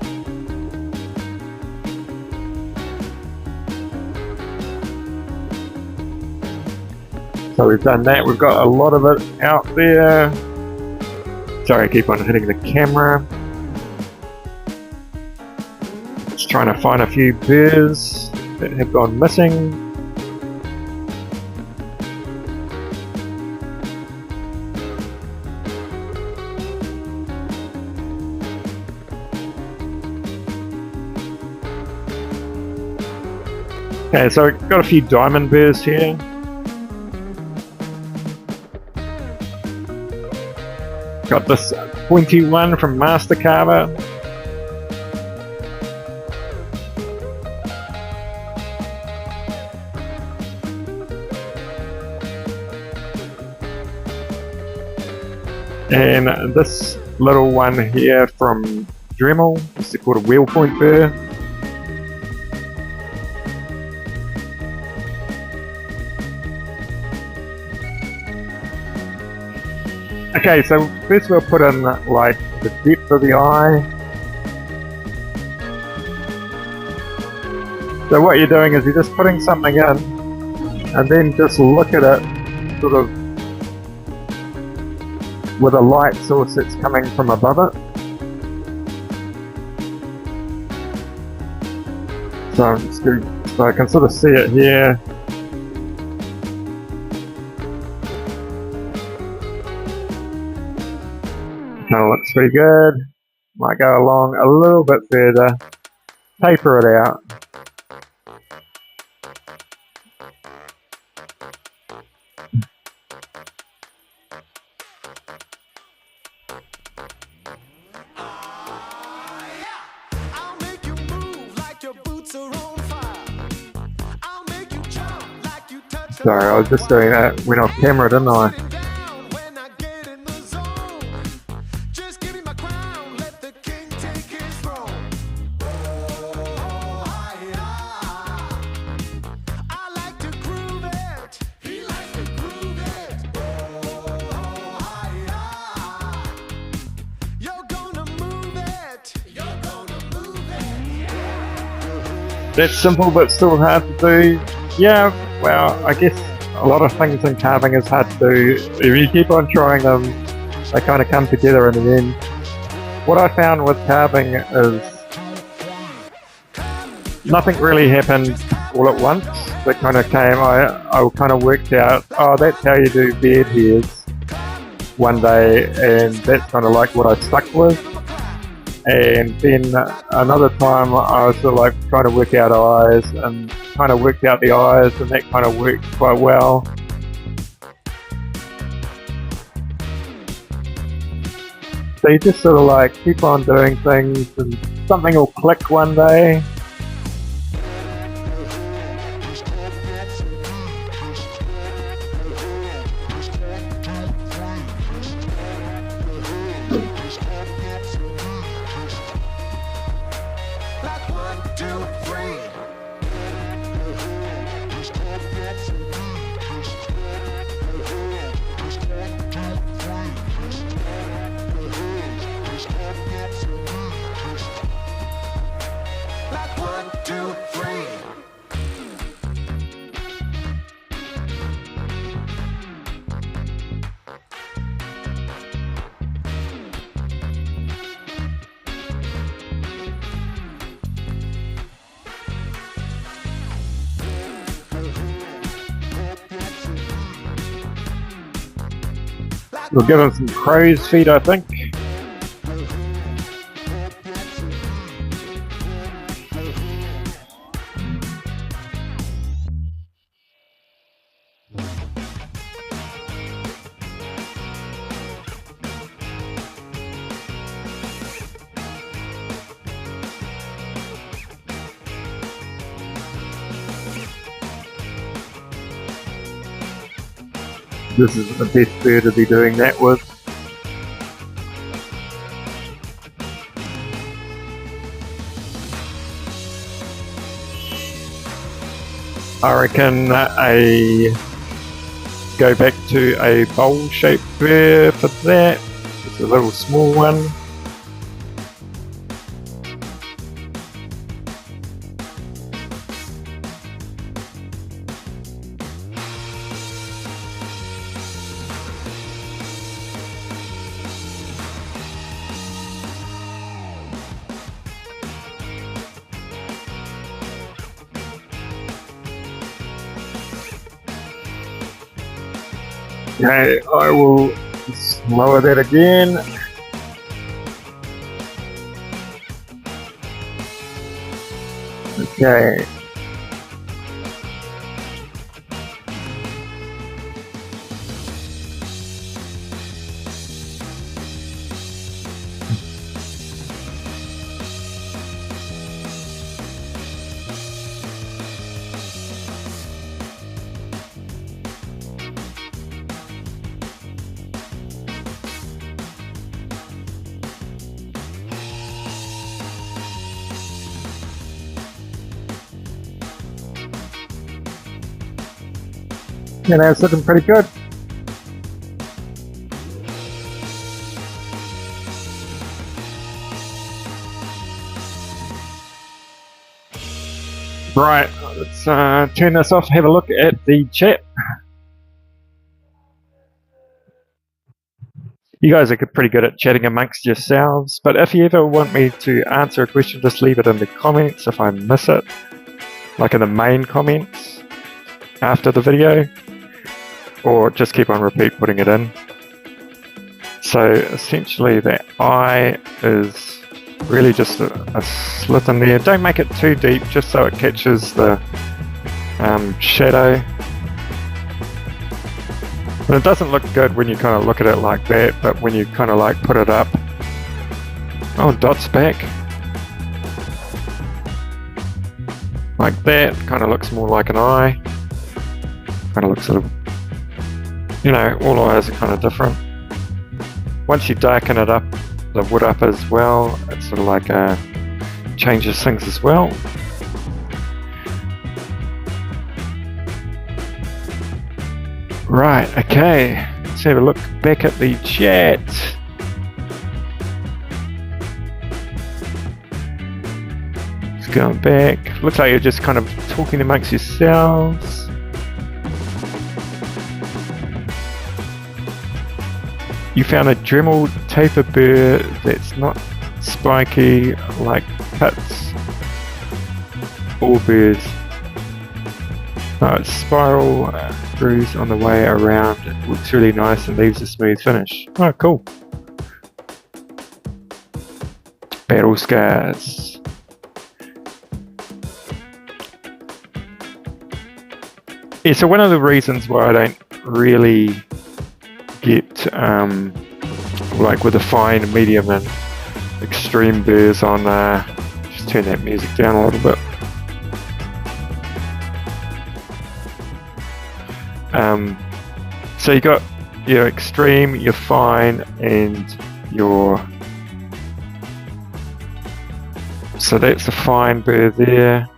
So we've done that, we've got a lot of it out there. Sorry, I keep on hitting the camera. Just trying to find a few burrs that have gone missing. Okay, so we've got a few diamond burrs here. Got this pointy one from Master Carver. And this little one here from Dremel, this is called a wheel point burr. Okay, so first we'll put in like the depth of the eye. So what you're doing is you're just putting something in and then just look at it sort of with a light source that's coming from above it. So I'm just going, so I can sort of see it here. Kind of looks pretty good. Might go along a little bit further, taper it out. Sorry, I was just doing that, went off camera, didn't I? That's simple but still hard to do. Yeah, well, I guess a lot of things in carving is hard to do. If you keep on trying them, they kind of come together in the end. What I found with carving is nothing really happened all at once. That kind of came, I kind of worked out, oh, that's how you do beard hairs one day, and that's kind of like what I stuck with. And then another time I was sort of like trying to work out eyes, and kind of worked out the eyes, and that kind of worked quite well. So you just sort of like keep on doing things and something will click one day. We'll give him some crow's feet, I think. This is the best bird to be doing that with. I reckon go back to a bowl-shaped bird for that. It's a little small one. Okay, I will just lower that again. Okay. Yeah, that's looking pretty good. Right, let's turn this off, have a look at the chat. You guys are pretty good at chatting amongst yourselves, but if you ever want me to answer a question, just leave it in the comments if I miss it, like in the main comments after the video, or just keep on repeat putting it in. So essentially the eye is really just a slit in there. Don't make it too deep, just so it catches the shadow. And it doesn't look good when you kind of look at it like that, but when you kind of like put it up. Oh, dot's back. Like that, kind of looks more like an eye. Kind of looks sort of, you know, all eyes are kind of different. Once you darken it up, the wood up as well, it sort of like changes things as well. Right, okay, let's have a look back at the chat. Just going back, looks like you're just kind of talking amongst yourselves. You found a Dremel taper burr that's not spiky like cuts or burrs. It's spiral grooves on the way around. It looks really nice and leaves a smooth finish. Oh, cool. battle scars. Yeah, so one of the reasons why I don't really get like with the fine, medium and extreme burrs on, just turn that music down a little bit. So you got your extreme, your fine, and your, so that's a fine burr there,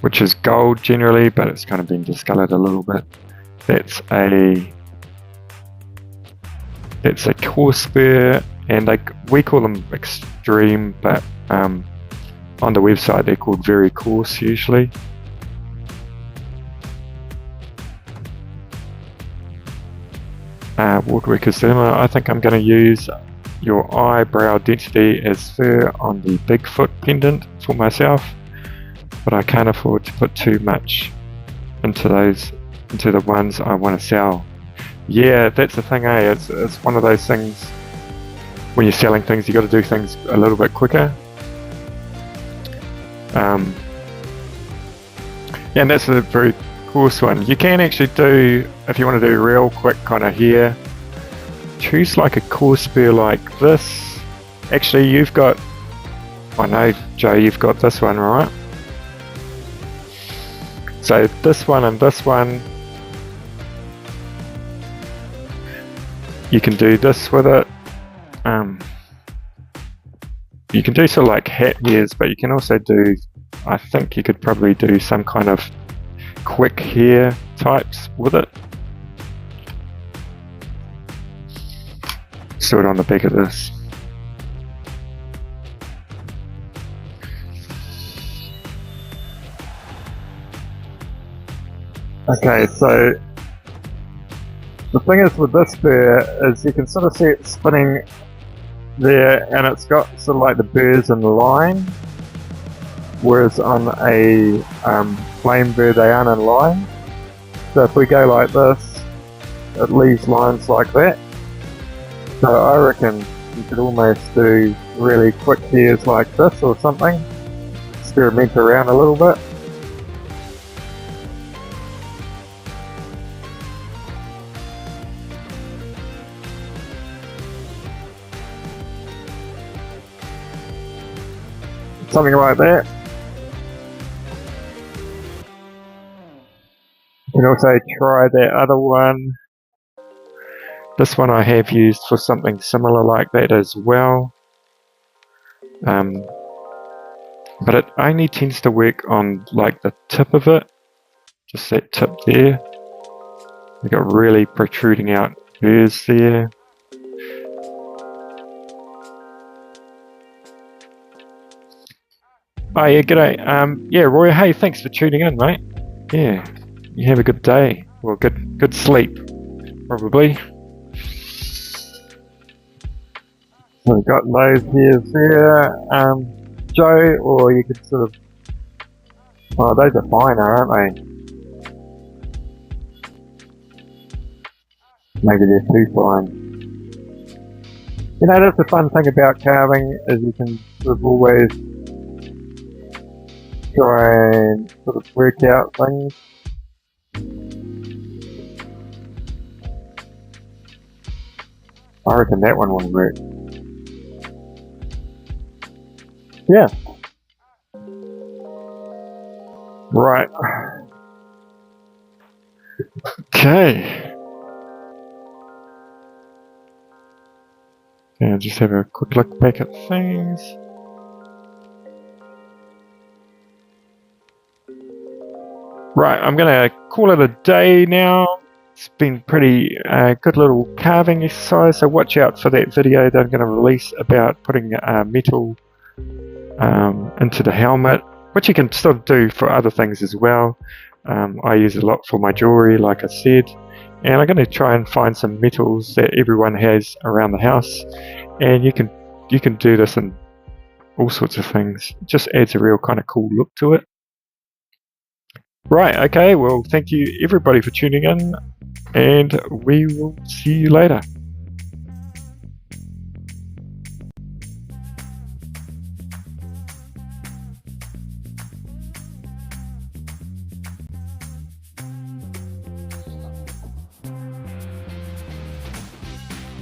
which is gold generally, but it's kind of been discolored a little bit. That's a coarse burr, and we call them extreme, but on the website they're called very coarse usually. Woodworker's Dilemma, I think I'm going to use your eyebrow density as fur on the Bigfoot pendant for myself, but I can't afford to put too much into the ones I want to sell. Yeah, that's the thing, eh? It's one of those things, when you're selling things, you got to do things a little bit quicker. Yeah, and that's a very coarse one. You can actually do, if you want to do real quick kind of hair, choose like a coarse burr like this. Actually, you've got, I know, Joe, you've got this one, right? So this one and this one, you can do this with it. You can do sort of like hat hairs, but you can also do, I think you could probably do some kind of quick hair types with it. So it on the back of this. Okay, so the thing is with this burr is you can sort of see it spinning there, and it's got sort of like the burrs in line, whereas on a plain burr they aren't in line. So if we go like this, it leaves lines like that. So I reckon you could almost do really quick hairs like this or something, experiment around a little bit. Something like that. You can also try that other one. This one I have used for something similar like that as well. But it only tends to work on like the tip of it. Just that tip there. You've got really protruding out burrs there. Oh yeah, g'day. Yeah, Roy, hey, thanks for tuning in, mate. Yeah, you have a good day. Well, good sleep, probably. So we've got those hairs there. Joe, or you could sort of... Oh, those are finer, aren't they? Maybe they're too fine. You know, that's the fun thing about carving, is you can sort of always try and sort of work out things. I reckon that one will work. Yeah. Right. Okay. Yeah, just have a quick look back at things. Right, I'm going to call it a day now. It's been pretty good little carving exercise, so watch out for that video that I'm going to release about putting metal into the helmet, which you can still do for other things as well. I use it a lot for my jewelry, like I said, and I'm going to try and find some metals that everyone has around the house, and you can do this in all sorts of things. It just adds a real kind of cool look to it. Right, okay, well, thank you everybody for tuning in, and we will see you later.